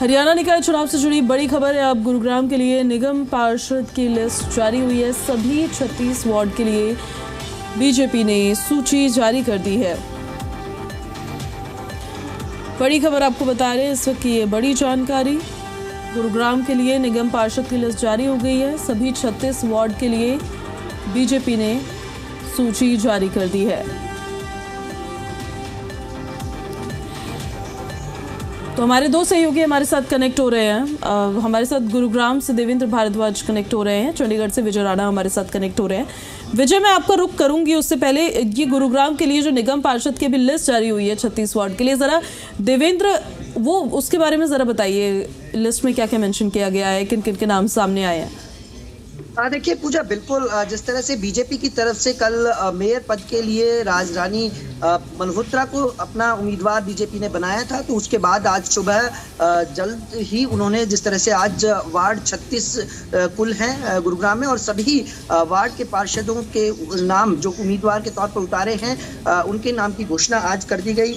हरियाणा निकाय चुनाव से जुड़ी बड़ी खबर है। अब गुरुग्राम के लिए निगम पार्षद की लिस्ट जारी हुई है। सभी 36 वार्ड के लिए बीजेपी ने सूची जारी कर दी है। बड़ी खबर आपको बता रहे हैं इस वक्त की ये बड़ी जानकारी। गुरुग्राम के लिए निगम पार्षद की लिस्ट जारी हो गई है। सभी 36 वार्ड के लिए बीजेपी ने सूची जारी कर दी है। तो हमारे दो सहयोगी हमारे साथ कनेक्ट हो रहे हैं। हमारे साथ गुरुग्राम से देवेंद्र भारद्वाज कनेक्ट हो रहे हैं, चंडीगढ़ से विजय राणा हमारे साथ कनेक्ट हो रहे हैं। विजय, मैं आपका रुख करूंगी, उससे पहले ये गुरुग्राम के लिए जो निगम पार्षद की भी लिस्ट जारी हुई है 36 वार्ड के लिए, जरा देवेंद्र वो उसके बारे में जरा बताइए। लिस्ट में क्या क्या मेंशन किया गया है, किन किन के नाम सामने आए हैं? देखिए पूजा, बिल्कुल जिस तरह से बीजेपी की तरफ से कल मेयर पद के लिए राजरानी मल्होत्रा को अपना उम्मीदवार बीजेपी ने बनाया था, तो उसके बाद आज सुबह जल्द ही उन्होंने जिस तरह से आज वार्ड 36 कुल हैं गुरुग्राम में, और सभी वार्ड के पार्षदों के नाम जो उम्मीदवार के तौर पर उतारे हैं उनके नाम की घोषणा आज कर दी गई।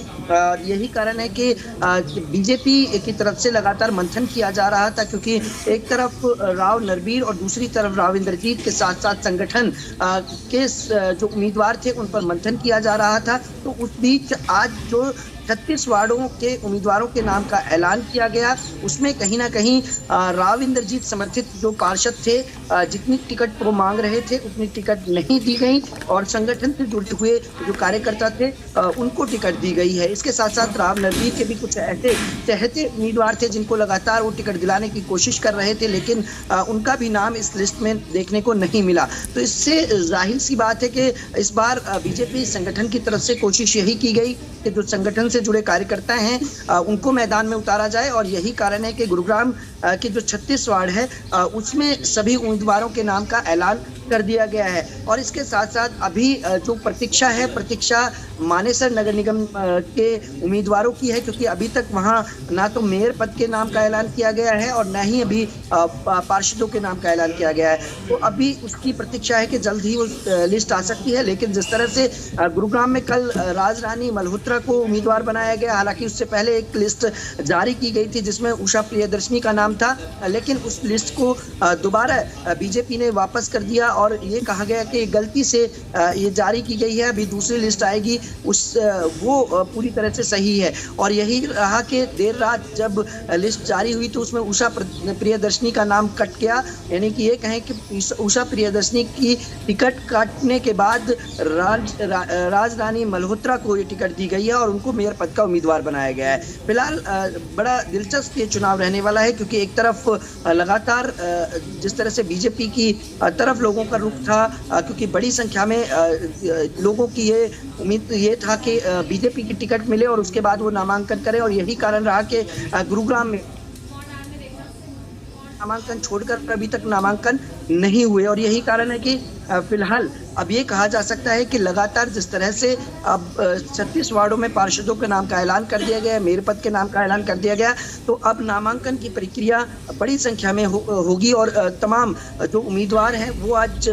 यही कारण है कि बीजेपी की तरफ से लगातार मंथन किया जा रहा था, क्योंकि एक तरफ राव नरबीर और दूसरी तरफ राव इंद्रजीत के साथ साथ संगठन के जो उम्मीदवार थे उन पर मंथन किया जा रहा था। तो उस बीच आज जो 36 वार्डों के उम्मीदवारों के नाम का ऐलान किया गया, उसमें कहीं ना कहीं राव इंद्रजीत समर्थित जो पार्षद थे जितनी टिकट वो मांग रहे थे उतनी टिकट नहीं दी गई, और संगठन से जुड़े हुए जो कार्यकर्ता थे उनको टिकट दी गई है। इसके साथ साथ राव नरबीर के भी कुछ ऐसे चहेते उम्मीदवार थे जिनको लगातार वो टिकट दिलाने की कोशिश कर रहे थे, लेकिन उनका भी नाम इस लिस्ट में देखने को नहीं मिला। तो इससे जाहिर सी बात है कि इस बार बीजेपी संगठन की तरफ से कोशिश यही की गई कि जो संगठन से जुड़े कार्यकर्ता हैं उनको मैदान में उतारा जाए, और यही कारण है कि गुरुग्राम के जो 36 वार्ड है उसमें सभी उम्मीदवारों के नाम का ऐलान कर दिया गया है। और इसके साथ साथ अभी जो प्रतीक्षा है, प्रतीक्षा मानेसर नगर निगम के उम्मीदवारों की है, क्योंकि अभी तक वहां ना तो मेयर पद के नाम का ऐलान किया गया है और ना ही अभी पार्षदों के नाम का ऐलान किया गया है। तो अभी उसकी प्रतीक्षा है कि जल्द ही वो लिस्ट आ सकती है। लेकिन जिस तरह से गुरुग्राम में कल राजरानी मल्होत्रा को उम्मीदवार बनाया गया, हालांकि उससे पहले एक लिस्ट जारी की गई थी जिसमें उषा प्रियदर्शनी का नाम था, लेकिन उस लिस्ट को दोबारा बीजेपी ने वापस कर दिया और ये कहा गया कि गलती से ये जारी की गई है, अभी दूसरी लिस्ट आएगी वो पूरी तरह से सही है। और यही रहा कि देर रात जब लिस्ट जारी हुई तो उसमें उषा प्रियदर्शनी का नाम कट गया, यानी कि ये कहें कि उषा प्रियदर्शनी की टिकट काटने के बाद राजरानी मल्होत्रा को ये टिकट दी गई है और उनको मेयर पद का उम्मीदवार बनाया गया है। फिलहाल बड़ा दिलचस्प ये चुनाव रहने वाला है, क्योंकि एक तरफ लगातार जिस तरह से बीजेपी की तरफ लोगों का रुख था, क्योंकि बड़ी संख्या में लोगों की ये उम्मीद ये था कि बीजेपी की टिकट मिले और उसके बाद वो नामांकन करें, और यही कारण रहा कि गुरुग्राम में नामांकन छोड़कर अभी तक नामांकन नहीं हुए। और यही कारण है कि फिलहाल अब ये कहा जा सकता है कि लगातार जिस तरह से अब 36 वार्डों में पार्षदों के नाम का ऐलान कर दिया गया, मेयर पद के नाम का ऐलान कर दिया गया, तो अब नामांकन की प्रक्रिया बड़ी संख्या में होगी, और तमाम जो उम्मीदवार हैं वो आज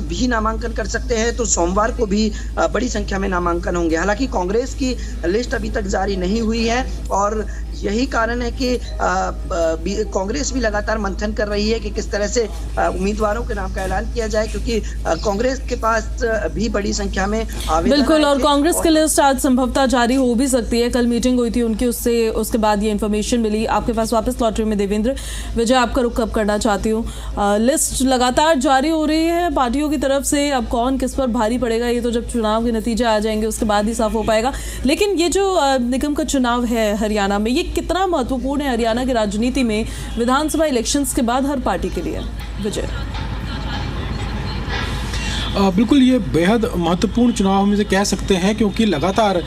भी नामांकन कर सकते हैं, तो सोमवार को भी बड़ी संख्या में नामांकन होंगे। हालांकि कांग्रेस की लिस्ट अभी तक जारी नहीं हुई है, और यही कारण है कि कांग्रेस भी लगातार मंथन कर रही है कि किस तरह से उम्मीदवारों के नाम का ऐलान किया जाए, क्योंकि कांग्रेस के पास भी बड़ी संख्या में आवेदन। बिल्कुल, और कांग्रेस की लिस्ट आज संभवतः जारी हो भी सकती है। कल मीटिंग हुई थी उनकी, उसके बाद ये इन्फॉर्मेशन मिली। आपके पास वापस लौट रही में देवेंद्र। विजय, आपका रुख कब करना चाहती हूँ। लिस्ट लगातार जारी हो रही है पार्टियों की तरफ से, अब कौन किस पर भारी पड़ेगा ये तो जब चुनाव के नतीजे आ जाएंगे उसके बाद ही साफ हो पाएगा। लेकिन ये जो निगम का चुनाव है हरियाणा में, ये कितना महत्वपूर्ण है हरियाणा की राजनीति में विधानसभा इलेक्शंस के बाद हर पार्टी के लिए? विजय। बिल्कुल, ये बेहद महत्वपूर्ण चुनाव हम इसे कह सकते हैं, क्योंकि लगातार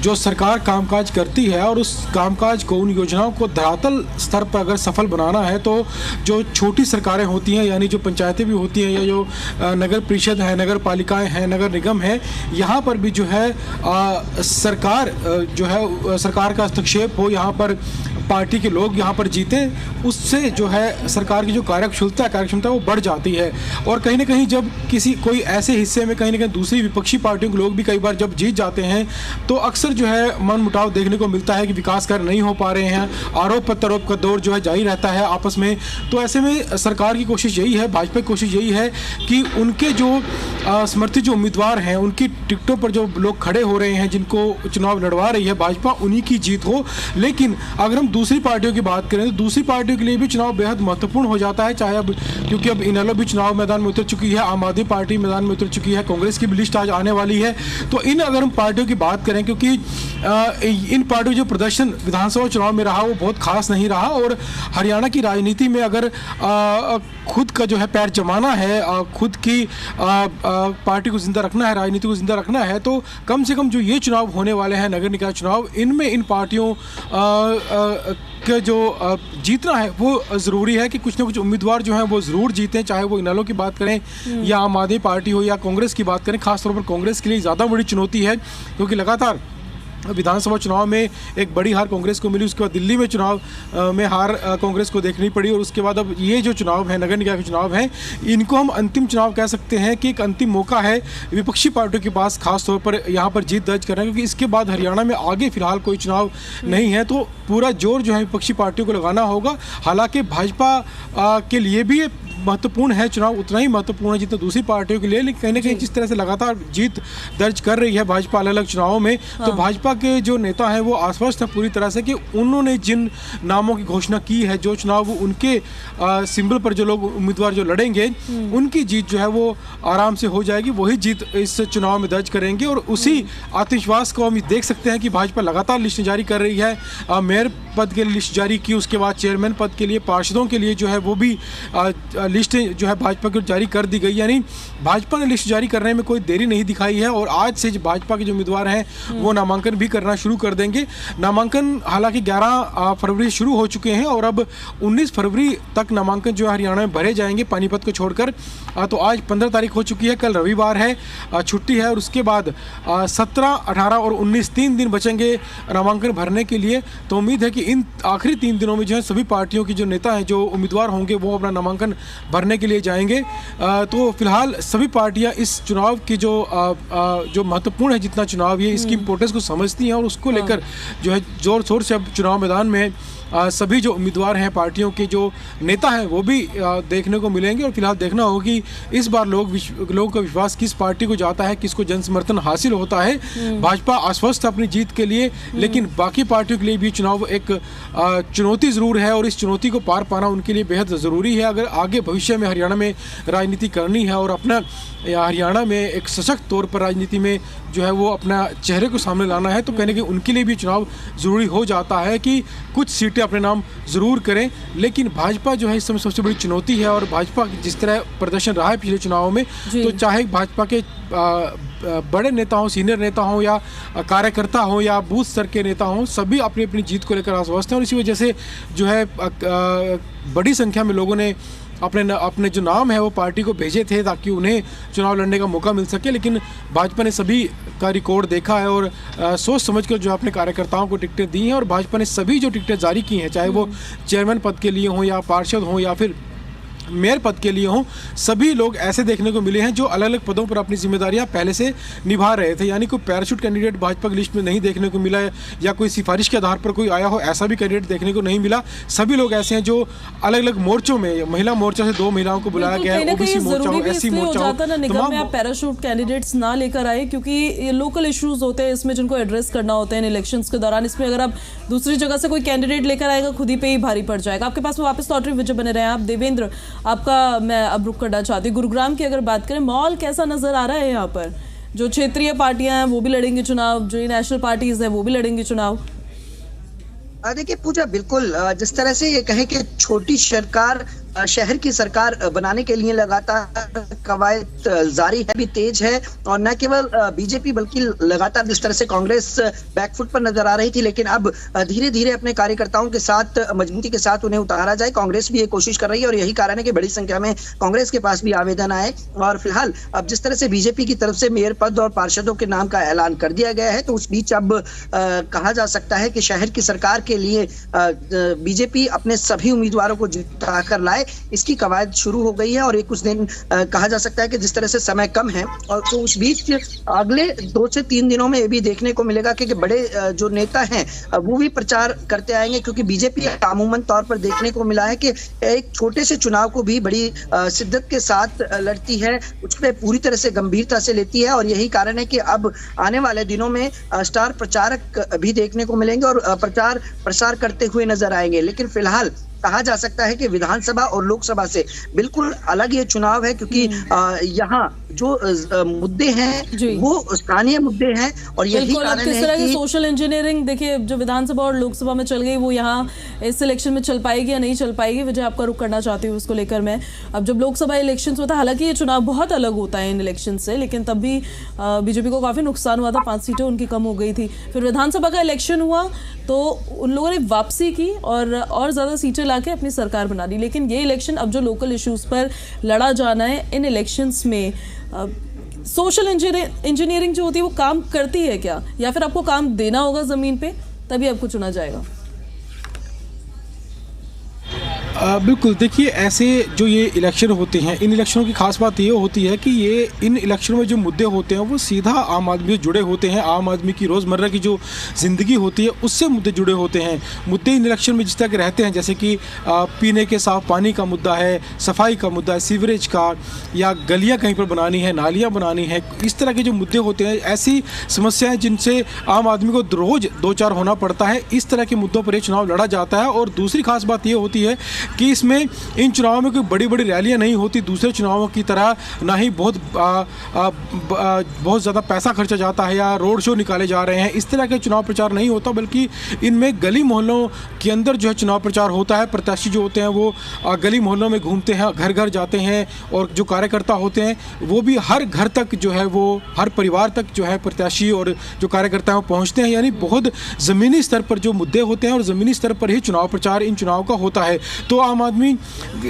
जो सरकार कामकाज करती है और उस कामकाज को, उन योजनाओं को धरातल स्तर पर अगर सफल बनाना है, तो जो छोटी सरकारें होती हैं, यानी जो पंचायतें भी होती हैं या जो नगर परिषद है, नगर पालिकाएँ हैं, नगर निगम है, यहाँ पर भी जो है सरकार का हस्तक्षेप हो, यहाँ पर पार्टी के लोग यहाँ पर जीते, उससे जो है सरकार की जो कार्यक्षमता वो बढ़ जाती है। और कहीं ना कहीं जब कोई ऐसे हिस्से में कहीं ना कहीं दूसरी विपक्षी पार्टियों के लोग भी कई बार जब जीत जाते हैं तो अक्सर जो है मनमुटाव देखने को मिलता है कि विकास कार्य नहीं हो पा रहे हैं, आरोप प्रत्यारोप का दौर जो है जारी रहता है आपस में। तो ऐसे में सरकार की कोशिश यही है, भाजपा की कोशिश यही है कि उनके जो समर्थित जो उम्मीदवार हैं, उनकी टिकटों पर जो लोग खड़े हो रहे हैं, जिनको चुनाव लड़वा रही है भाजपा, उन्हीं की जीत हो। लेकिन अगर हम दूसरी पार्टियों की बात करें तो दूसरी पार्टियों के लिए भी चुनाव बेहद महत्वपूर्ण हो जाता है, चाहे अब क्योंकि अब इनेलो भी चुनाव मैदान में उतर चुकी है, आम आदमी पार्टी मैदान में उतर चुकी है, कांग्रेस की भी लिस्ट आज आने वाली है। तो अगर हम पार्टियों की बात करें, क्योंकि इन पार्टियों जो प्रदर्शन विधानसभा चुनाव में रहा वो बहुत खास नहीं रहा, और हरियाणा की राजनीति में अगर खुद का जो है पैर जमाना है, खुद की पार्टी को जिंदा रखना है, राजनीति को जिंदा रखना है, तो कम से कम जो ये चुनाव होने वाले हैं, नगर निकाय चुनाव, इनमें इन पार्टियों का जो जीतना है वो ज़रूरी है कि कुछ ना कुछ उम्मीदवार जो हैं वो ज़रूर जीतें, चाहे वो इनेलो की बात करें या आम आदमी पार्टी हो या कांग्रेस की बात करें। खासतौर पर कांग्रेस के लिए ज़्यादा बड़ी चुनौती है, क्योंकि लगातार विधानसभा चुनाव में एक बड़ी हार कांग्रेस को मिली, उसके बाद दिल्ली में चुनाव में हार कांग्रेस को देखनी पड़ी, और उसके बाद अब ये जो चुनाव है, नगर निकाय के चुनाव हैं, इनको हम अंतिम चुनाव कह सकते हैं कि एक अंतिम मौका है विपक्षी पार्टियों के पास खास तौर पर यहाँ पर जीत दर्ज करना, क्योंकि इसके बाद हरियाणा में आगे फिलहाल कोई चुनाव नहीं है। तो पूरा जोर जो है विपक्षी पार्टियों को लगाना होगा। हालांकि भाजपा के लिए भी महत्वपूर्ण है चुनाव, उतना ही महत्वपूर्ण है जितना दूसरी पार्टियों के लिए, लेकिन कहीं ना कहीं जिस तरह से लगातार जीत दर्ज कर रही है भाजपा अलग अलग चुनावों में, तो भाजपा के जो नेता हैं वो आश्वस्त है पूरी तरह से कि उन्होंने जिन नामों की घोषणा की है, जो चुनाव उनके सिंबल पर जो लोग उम्मीदवार जो लड़ेंगे, उनकी जीत जो है वो आराम से हो जाएगी, वही जीत इस चुनाव में दर्ज करेंगे। और उसी आत्मविश्वास को हम देख सकते हैं कि भाजपा लगातार लिस्ट जारी कर रही है। मेयर पद के लिए लिस्ट जारी की, उसके बाद चेयरमैन पद के लिए, पार्षदों के लिए जो है वो भी लिस्ट जो है भाजपा की जारी कर दी गई। यानी भाजपा ने लिस्ट जारी करने में कोई देरी नहीं दिखाई है, और आज से भाजपा के जो उम्मीदवार हैं वो नामांकन भी करना शुरू कर देंगे। नामांकन हालांकि 11 फरवरी शुरू हो चुके हैं, और अब 19 फरवरी तक नामांकन जो है हरियाणा में भरे जाएंगे पानीपत को छोड़कर। तो आज 15 तारीख हो चुकी है, कल रविवार है, छुट्टी है, और उसके बाद 17, 18 और 19 3 दिन बचेंगे नामांकन भरने के लिए। तो उम्मीद है कि इन आखिरी 3 दिनों में जो है सभी पार्टियों की जो नेता हैं, जो उम्मीदवार होंगे, वो अपना नामांकन भरने के लिए जाएंगे। तो फिलहाल सभी पार्टियां इस चुनाव की जो महत्वपूर्ण है, जितना चुनाव ये इसकी इंपॉर्टेंस को समझती हैं, और उसको लेकर जो है जोर शोर से अब चुनाव मैदान में सभी जो उम्मीदवार हैं, पार्टियों के जो नेता हैं, वो भी देखने को मिलेंगे। और फिलहाल देखना होगा कि इस बार लोगों का विश्वास किस पार्टी को जाता है, किसको जन समर्थन हासिल होता है। भाजपा आश्वस्त है अपनी जीत के लिए, लेकिन बाकी पार्टियों के लिए भी चुनाव एक चुनौती ज़रूर है, और इस चुनौती को पार पाना उनके लिए बेहद ज़रूरी है। अगर आगे भविष्य में हरियाणा में राजनीति करनी है और अपना हरियाणा में एक सशक्त तौर पर राजनीति में जो है वो अपना चेहरे को सामने लाना है, तो कहने के उनके लिए भी चुनाव ज़रूरी हो जाता है कि कुछ सीटें अपने नाम ज़रूर करें। लेकिन भाजपा जो है इस समय सबसे बड़ी चुनौती है, और भाजपा जिस तरह प्रदर्शन रहा है पिछले चुनावों में, तो चाहे भाजपा के बड़े नेता हों, सीनियर नेता हों, या कार्यकर्ता हों, या बूथ स्तर के नेता हों, सभी अपनी अपनी जीत को लेकर आश्वस्त हैं। और इसी वजह से जो है बड़ी संख्या में लोगों ने अपने जो नाम है वो पार्टी को भेजे थे ताकि उन्हें चुनाव लड़ने का मौका मिल सके। लेकिन भाजपा ने सभी का रिकॉर्ड देखा है, और सोच समझकर जो अपने कार्यकर्ताओं को टिकटें दी हैं, और भाजपा ने सभी जो टिकटें जारी की हैं, चाहे वो चेयरमैन पद के लिए हों, या पार्षद हों, या फिर मेयर पद के लिए हों, सभी लोग ऐसे देखने को मिले हैं जो अलग अलग पदों पर अपनी जिम्मेदारियां पहले से निभा रहे थे। यानी कोई पैराशूट कैंडिडेट भाजपा की लिस्ट में नहीं देखने को मिला है, या कोई सिफारिश के आधार पर कोई आया हो, ऐसा भी कैंडिडेट देखने को नहीं मिला। सभी लोग ऐसे हैं जो अलग अलग मोर्चों में, महिला मोर्चा से 2 महिलाओं को बुलाया गया है, ओबीसी मोर्चा हो, एससी मोर्चा हो, निगम में आप पैराशूट कैंडिडेट्स ना लेकर आए, क्योंकि ये लोकल इश्यूज होते हैं इसमें जिनको एड्रेस करना होते हैं इलेक्शंस के दौरान। इसमें अगर आप दूसरी जगह से कोई कैंडिडेट लेकर आएगा, खुद ही पे ही भारी पड़ जाएगा। आपके पास वापस लॉटरी विजय बने रहे हैं आप। देवेंद्र, आपका मैं अब रुक करना चाहती हूँ। गुरुग्राम की अगर बात करें, माहौल कैसा नजर आ रहा है यहाँ पर? जो क्षेत्रीय पार्टियां हैं वो भी लड़ेंगी चुनाव, जो नेशनल पार्टीज है वो भी लड़ेंगी चुनाव। देखिए पूजा, बिल्कुल जिस तरह से ये कहें कि छोटी सरकार शहर की सरकार बनाने के लिए लगातार कवायद जारी है, भी तेज है। और न केवल बीजेपी बल्कि लगातार जिस तरह से कांग्रेस बैकफुट पर नजर आ रही थी, लेकिन अब धीरे धीरे अपने कार्यकर्ताओं के साथ मजबूती के साथ उन्हें उतारा जाए, कांग्रेस भी ये कोशिश कर रही है। और यही कारण है कि बड़ी संख्या में कांग्रेस के पास भी आवेदन आए। और फिलहाल अब जिस तरह से बीजेपी की तरफ से मेयर पद और पार्षदों के नाम का ऐलान कर दिया गया है, तो उस बीच अब कहा जा सकता है कि शहर की सरकार के लिए बीजेपी अपने सभी उम्मीदवारों को जिता कर लाए, इसकी कवायद शुरू हो गई है। और एक कुछ दिन कहा जा सकता है कि जिस तरह से समय कम है, और तो उस बीच अगले 2 से 3 दिनों में ये भी देखने को मिलेगा कि बड़े जो नेता हैं वो भी प्रचार करते आएंगे, क्योंकि बीजेपी अमूमन तौर पर देखने को मिला है कि एक छोटे से चुनाव को भी बड़ी शिद्दत के साथ लड़ती है, उस पर पूरी तरह से गंभीरता से लेती है। और यही कारण है कि अब आने वाले दिनों में स्टार प्रचारक भी देखने को मिलेंगे और प्रचार प्रसार करते हुए नजर आएंगे। लेकिन फिलहाल कहा जा सकता है कि विधानसभा और लोकसभा से बिल्कुल अलग ये चुनाव है, क्योंकि यहाँ जो मुद्दे हैं वो स्थानीय मुद्दे हैं। और यही कारण है किस तरह की सोशल इंजीनियरिंग देखिए जो विधानसभा और लोकसभा में चल गई, वो यहाँ इस इलेक्शन में चल पाएगी या नहीं चल पाएगी, वजह आपका रुख करना चाहती हूँ उसको लेकर मैं। अब जब लोकसभा इलेक्शन होता है, हालांकि ये चुनाव बहुत अलग होता है इन इलेक्शन से, लेकिन तब भी बीजेपी को काफी नुकसान हुआ था, 5 सीटें उनकी कम हो गई थी। फिर विधानसभा का इलेक्शन हुआ तो उन लोगों ने वापसी की और ज्यादा सीटें लाके अपनी सरकार बना ली। लेकिन ये इलेक्शन अब जो लोकल इश्यूज पर लड़ा जाना है, इन इलेक्शंस में सोशल इंजीनियरिंग जो होती है वो काम करती है क्या, या फिर आपको काम देना होगा जमीन पे तभी आपको चुना जाएगा? बिल्कुल, देखिए ऐसे जो ये इलेक्शन होते हैं, इन इलेक्शनों की खास बात ये होती है कि ये इन इलेक्शनों में जो मुद्दे होते हैं वो सीधा आम आदमी से जुड़े होते हैं। आम आदमी की रोज़मर्रा की जो ज़िंदगी होती है उससे मुद्दे जुड़े होते हैं। मुद्दे इन इलेक्शन में जिस तरह के रहते हैं, जैसे कि पीने के साफ पानी का मुद्दा है, सफाई का मुद्दा है, सीवरेज का, या गलियाँ कहीं पर बनानी है, नालियाँ बनानी है, इस तरह के जो मुद्दे होते हैं, ऐसी समस्याएँ जिनसे आम आदमी को रोज़ 2-4 होना पड़ता है, इस तरह के मुद्दों पर ये चुनाव लड़ा जाता है। और दूसरी खास बात ये होती है कि इसमें इन चुनावों में कोई बड़ी बड़ी रैलियां नहीं होती, दूसरे चुनावों की तरह ना ही बहुत ज़्यादा पैसा खर्चा जाता है या रोड शो निकाले जा रहे हैं, इस तरह के चुनाव प्रचार नहीं होता, बल्कि इनमें गली मोहल्लों के अंदर जो है चुनाव प्रचार होता है। प्रत्याशी जो होते हैं वो गली मोहल्लों में घूमते हैं, घर घर जाते हैं, और जो कार्यकर्ता होते हैं वो भी हर घर तक जो है वो हर परिवार तक जो है प्रत्याशी और जो कार्यकर्ता हैं वो पहुँचते हैं। यानी बहुत ज़मीनी स्तर पर जो मुद्दे होते हैं और ज़मीनी स्तर पर ही चुनाव प्रचार इन चुनाव का होता है। तो आम आदमी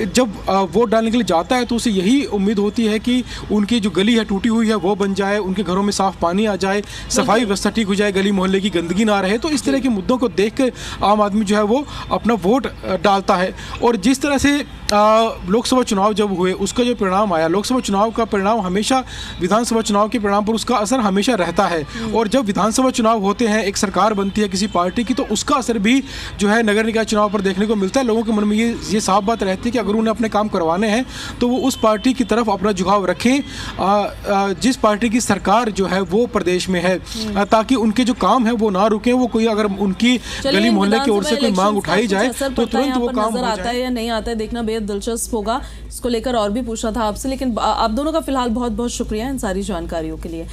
जब वोट डालने के लिए जाता है तो उसे यही उम्मीद होती है कि उनकी जो गली है टूटी हुई है वो बन जाए, उनके घरों में साफ पानी आ जाए, सफाई व्यवस्था ठीक हो जाए, गली मोहल्ले की गंदगी ना रहे। तो इस तरह के मुद्दों को देख कर आम आदमी जो है वो अपना वोट डालता है। और जिस तरह से लोकसभा चुनाव जब हुए उसका जो परिणाम आया, लोकसभा चुनाव का परिणाम हमेशा विधानसभा चुनाव के परिणाम पर उसका असर हमेशा रहता है। और जब विधानसभा चुनाव होते हैं, एक सरकार बनती है किसी पार्टी की, तो उसका असर भी जो है नगर निकाय चुनाव पर देखने को मिलता है। लोगों के मन में ये साफ बात रहती है कि अगर उन्हें अपने काम करवाने हैं तो वो उस पार्टी की तरफ अपना झुकाव रखें जिस पार्टी की सरकार जो है वो प्रदेश में है, ताकि उनके जो काम है वो ना रुके। वो कोई अगर उनकी गली मोहल्ले की ओर से कोई मांग उठाई जाए तो तुरंत वो काम हो आता है या नहीं आता है, देखना बेहद दिलचस्प होगा। इसको लेकर और भी पूछना था आपसे, लेकिन आप दोनों का फिलहाल बहुत बहुत शुक्रिया इन सारी जानकारियों के लिए।